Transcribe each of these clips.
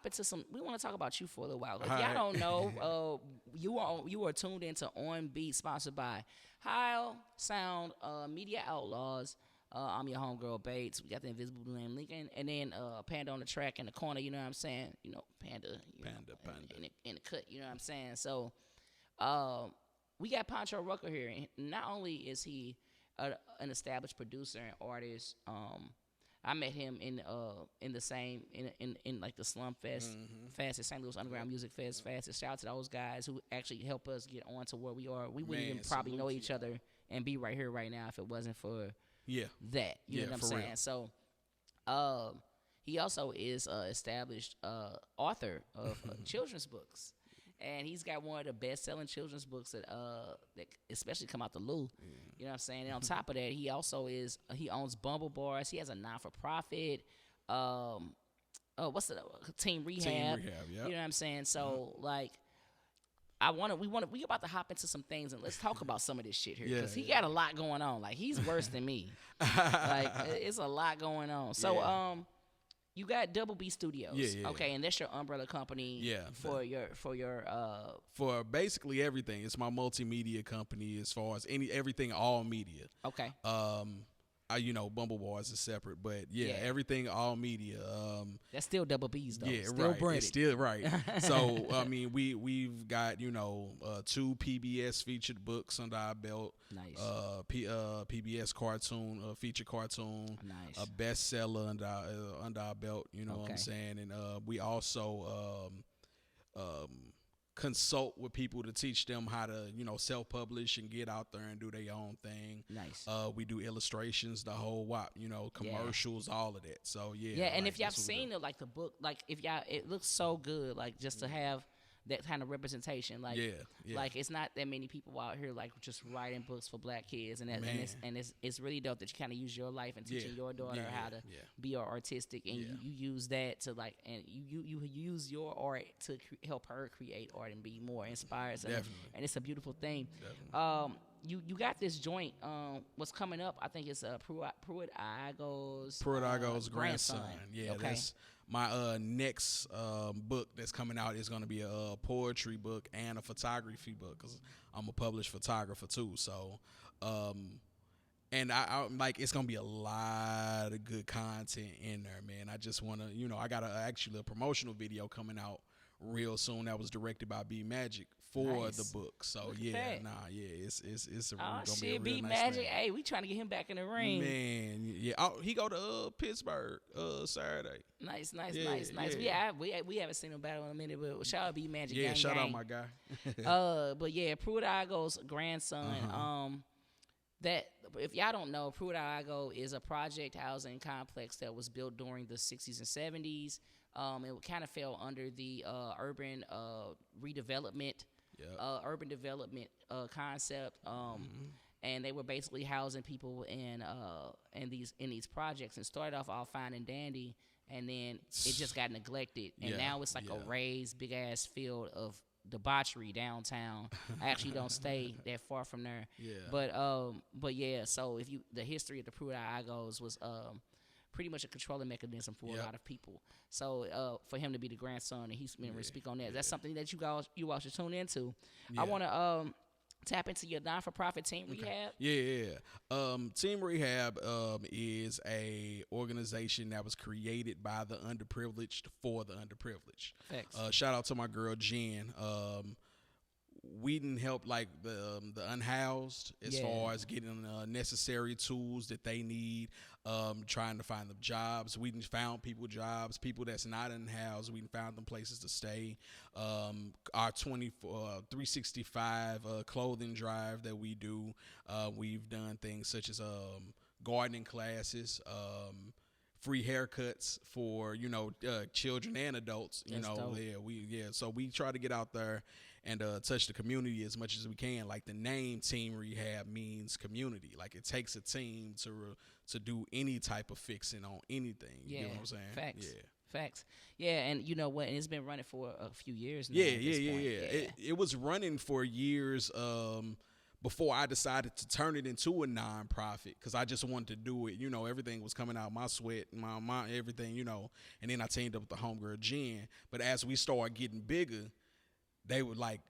into some. We want to talk about you for a little while. If All y'all right. don't know, you are tuned into OnBeat, sponsored by Hile Sound Media Outlaws. I'm your homegirl Bates. We got the invisible name Lincoln, and then Panda on the track in the corner. You know what I'm saying? You know, Panda. Panda. In the cut. You know what I'm saying? So, we got Pancho Rucker here. And not only is he an established producer and artist, I met him in the same in like the Slum Fest, fastest St. Louis Underground Music Fest, fastest. Shout out to those guys who actually help us get on to where we are. We wouldn't even probably know each other and be right here right now if it wasn't for that. You know what I'm saying? Real. So, he also is established author of children's books. And he's got one of the best-selling children's books that especially come out the Lou. You know what I'm saying? And on top of that, he also he owns Bumble Bars. He has a non-for-profit. What's the Team Rehab? Team Rehab, yeah. You know what I'm saying? So like, we about to hop into some things and let's talk about some of this shit here because he got a lot going on. Like he's worse than me. Like it's a lot going on. So you got Double B Studios, okay, and that's your umbrella company, for basically everything. It's my multimedia company as far as everything, all media. Okay. Bumble Bars is separate, but everything, all media. That's still Double B's though. Yeah, still right. Branded. It's still right. So I mean, we've got 2 PBS featured books under our belt. Nice. PBS cartoon, feature cartoon. Nice. A bestseller under our belt. You know what I'm saying? And we also consult with people to teach them how to, self-publish and get out there and do their own thing. Nice. We do illustrations, the whole wop, commercials, all of that. So yeah. And if y'all seen it, like the book, like if y'all, it looks so good, like just to have that kind of representation, like like it's not that many people out here like just writing books for black kids, and it's really dope that you kind of use your life and teaching your daughter how to be artistic, and you use that to like, and you use your art to help her create art and be more inspired. So, and it's a beautiful thing. You got this joint. What's coming up? I think it's Pruitt Igo's grandson. Yeah, that's my next book that's coming out is going to be a poetry book and a photography book because I'm a published photographer too. So, and I like it's going to be a lot of good content in there, man. I just want to, I got actually a promotional video coming out real soon that was directed by B Magic for the book. So it's gonna be a real B nice Magic. thing. Hey, we trying to get him back in the ring. Man, he go to Pittsburgh Saturday. Nice. Yeah. We haven't seen him battle in a minute, but shout out B Magic. Yeah, shout gang. out my guy. But yeah, Pruitt Igo's grandson. That if y'all don't know, Pruitt Igo is a project housing complex that was built during the 60s and 70s. It kind of fell under the urban redevelopment, urban development concept, and they were basically housing people in these projects, and started off all fine and dandy, and then it just got neglected, and now it's like a raised big ass field of debauchery downtown. I actually don't stay that far from there, but yeah. So the history of the Pruitt Igos was pretty much a controlling mechanism for a lot of people. So for him to be the grandson, and he's been to speak on that. That's something that you all should tune into. I want to tap into your non-for-profit Team Rehab. Team Rehab is a organization that was created by the underprivileged for the underprivileged. Thanks. Shout out to my girl Jen. We didn't help like the unhoused as far as getting necessary tools that they need, trying to find them jobs. We didn't found people jobs, people that's not unhoused. We found them places to stay. Our 365 clothing drive that we do, we've done things such as gardening classes, free haircuts for children and adults. So we try to get out there and touch the community as much as we can. Like the name Team Rehab means community. Like it takes a team to do any type of fixing on anything. You know what I'm saying? Facts. Yeah, and you know what? And it's been running for a few years now. Yeah. It was running for years. before I decided to turn it into a nonprofit, because I just wanted to do it. You know, everything was coming out my sweat, my everything, you know. And then I teamed up with the homegirl Jen. But as we started getting bigger, they would like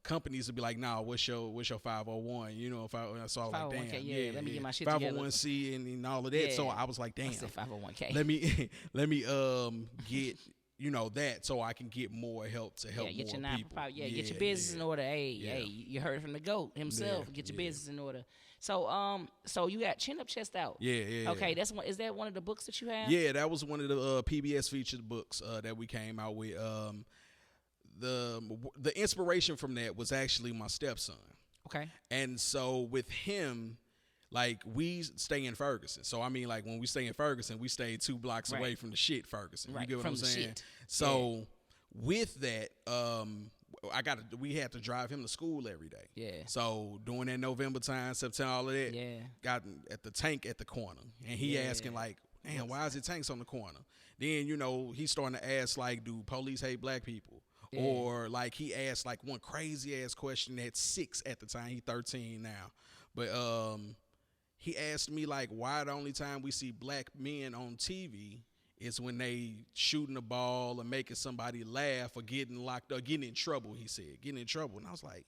companies would be like, "Nah, what's your 501?" You know, so I was like, "Damn, yeah, let me get my shit together. 501c and all of that." So I was like, "Damn, I said 501k. let me get." You know, that so I can get more help to help get more your people. Get your business in order. Hey, you heard from the GOAT himself. Get your business in order. So so you got Chin Up Chest Out. Yeah. Okay, that's one. Is that one of the books that you have? Yeah, that was one of the PBS featured books that we came out with. The inspiration from that was actually my stepson. Okay. And so with him, like, we stay in Ferguson. So, I mean, like, when we stay in Ferguson, we stay 2 blocks away from the shit Ferguson. Right. You get what I'm saying? Shit. So, with that, we had to drive him to school every day. Yeah. So, during that November time, September, all of that, got at the tank at the corner. And he asking, like, damn, why is it tanks on the corner? Then, you know, he's starting to ask, like, do police hate black people? Yeah. Or, like, he asked, like, one crazy-ass question at 6 at the time. He 13 now. But, he asked me, like, why the only time we see black men on TV is when they shooting the ball or making somebody laugh or getting locked up, getting in trouble, he said. Getting in trouble. And I was like,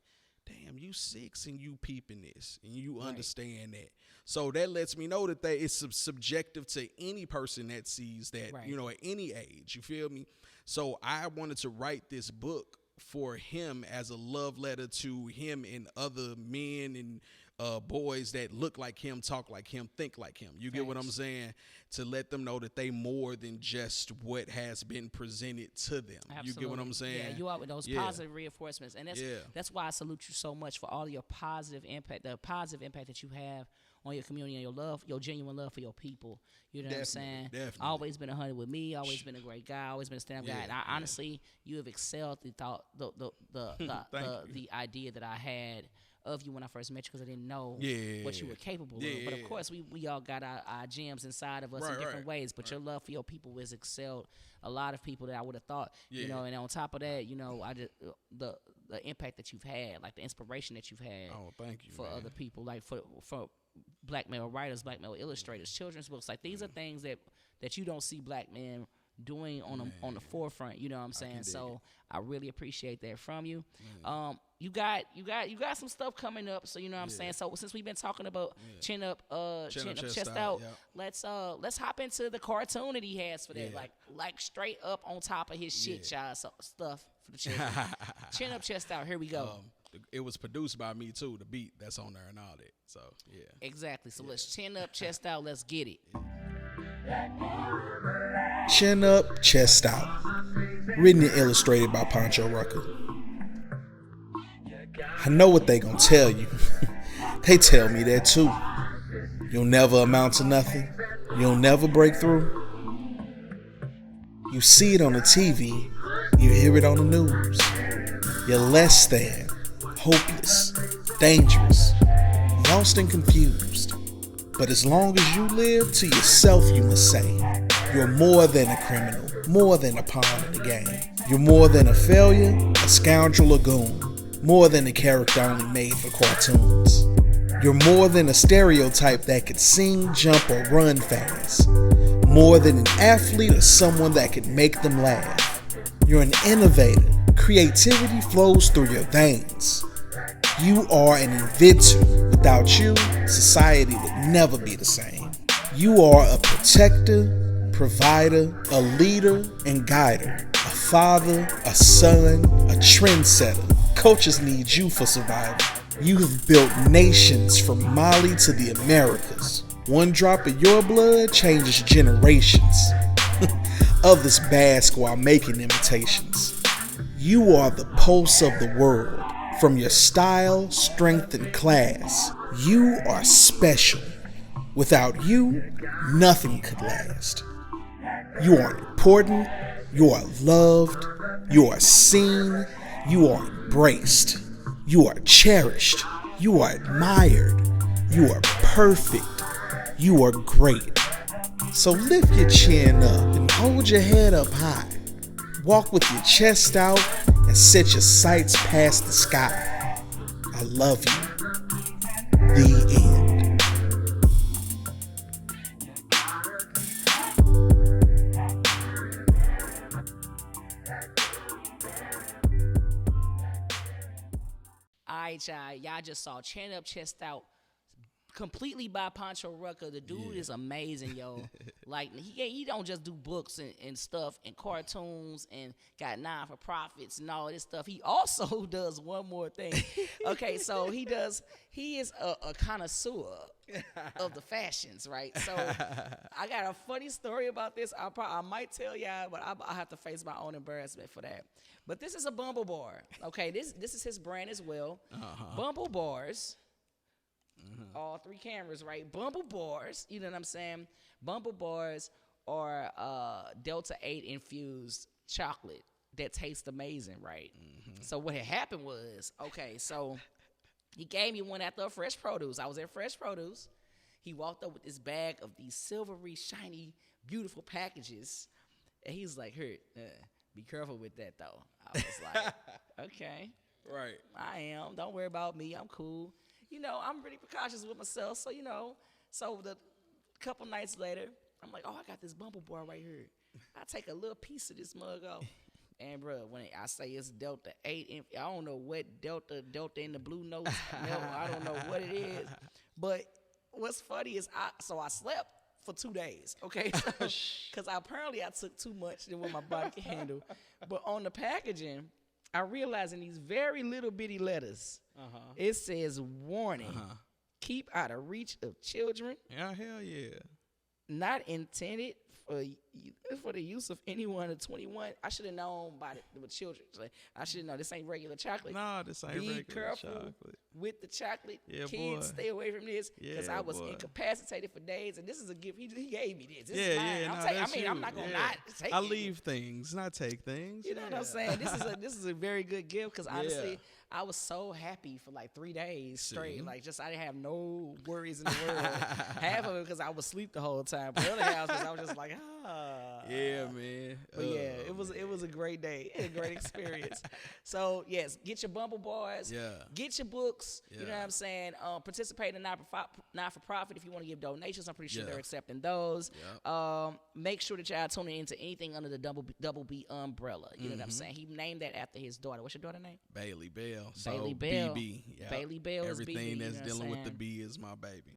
damn, you 6 and you peeping this and you understand that. So that lets me know that it's subjective to any person that sees that, you know, at any age. You feel me? So I wanted to write this book for him as a love letter to him and other men and boys that look like him, talk like him, think like him. You get what I'm saying? To let them know that they more than just what has been presented to them. Absolutely. You get what I'm saying? Yeah, you are with those positive reinforcements. And that's why I salute you so much for all your positive impact, the positive impact that you have on your community and your love, your genuine love for your people. You know what I'm saying? Definitely. Always been 100 with me. Always been a great guy. Always been a stand-up guy. And honestly, you have excelled the idea that I had of you when I first met you, because I didn't know what you were capable of. But of course, we all got our gems inside of us in different ways. But your love for your people has excelled a lot of people that I would have thought. You know, and on top of that, you know, I just the impact that you've had, like the inspiration that you've had. Oh, thank you, for other people, like for black male writers, black male illustrators, children's books. Like these are things that you don't see black men doing on the forefront. You know what I'm saying? So I really appreciate that from you. You got some stuff coming up, so you know what I'm saying. So since we've been talking about chin up, chest out, let's hop into the cartoon that he has for that, like straight up on top of his shit, y'all. So stuff for the children. Chin up, chest out. Here we go. It was produced by me too. The beat that's on there and all that. So exactly. So let's chin up, chest out. Let's get it. Chin Up, Chest Out. Written and illustrated by Pancho Rucker. I know what they gonna tell you. They tell me that too. You'll never amount to nothing. You'll never break through. You see it on the TV. You hear it on the news. You're less than, hopeless, dangerous, lost and confused. But as long as you live, to yourself you must say, you're more than a criminal, more than a pawn in the game. You're more than a failure, a scoundrel, a goon, more than a character only made for cartoons. You're more than a stereotype that could sing, jump, or run fast. More than an athlete or someone that could make them laugh. You're an innovator. Creativity flows through your veins. You are an inventor. Without you, society would never be the same. You are a protector, provider, a leader, and guider. A father, a son, a trendsetter. Coaches need you for survival. You have built nations from Mali to the Americas. One drop of your blood changes generations. Others bask while making imitations. You are the pulse of the world. From your style, strength, and class, you are special. Without you, nothing could last. You are important, you are loved, you are seen, you are embraced, you are cherished, you are admired, you are perfect, you are great. So lift your chin up and hold your head up high. Walk with your chest out and set your sights past the sky. I love you. The end. All right, y'all just saw Chin Up, Chest Out, completely by Pancho Rucker. The dude is amazing, yo. Like he don't just do books and stuff and cartoons and got non-for-profits and all this stuff. He also does one more thing. Okay, so he is a connoisseur of the fashions, right? So I got a funny story about this. I might tell y'all, but I have to face my own embarrassment for that. But this is a Bumble Bar. Okay, this is his brand as well. Bumble Bars. All three cameras, right? Bumble Bars, you know what I'm saying? Bumble Bars are Delta 8 infused chocolate that tastes amazing, right? So what had happened was, okay, so he gave me one after Fresh Produce. I was at Fresh Produce. He walked up with this bag of these silvery, shiny, beautiful packages. And he's like, here, be careful with that, though. I was like, okay. Right. I am. Don't worry about me. I'm cool. You know, I'm really precautious with myself. So, so the couple nights later, I'm like, oh, I got this Bumble Bar right here. I take a little piece of this mug off. And, bro, when I say it's Delta 8, I don't know what Delta in the blue notes. I don't know what it is. But what's funny is I slept for 2 days, okay? Because apparently I took too much than what my body can handle. But on the packaging, I realized in these very little bitty letters, it says, warning, keep out of reach of children. Yeah, hell yeah. Not intended for the use of anyone under 21. I should have known by the children. Like, I should know this ain't regular chocolate. Nah, this ain't Be regular careful chocolate. with the chocolate. Yeah, Kids, boy. stay away from this because Yeah, I was boy. incapacitated for days, and this is a gift. He gave me this. This Yeah, is mine. yeah. I'm Nah, taking- that's you. I'm not gonna Yeah. not take I it. leave things, not take things. You know what I'm saying? This is a very good gift because honestly, Yeah. I was so happy for like 3 days straight. See? Like I didn't have no worries in the world. Half of it because I was asleep the whole time. But the other half because I was just like, Yeah, man. But yeah, it was a great day, a great experience. So yes, get your Bumble Bars. Yeah. Get your books. You know Yeah. what I'm saying? Participate in not-for-profit if you want to give donations. I'm pretty sure Yeah. they're accepting those. Yep. Make sure that y'all tuning into anything under the Double B umbrella. You know what I'm saying? He named that after his daughter. What's your daughter name? Bailey Bell. So Bailey Bell. BB. Yep. Bailey Bell is Everything BB, you that's know what I'm dealing with the saying? B is my baby.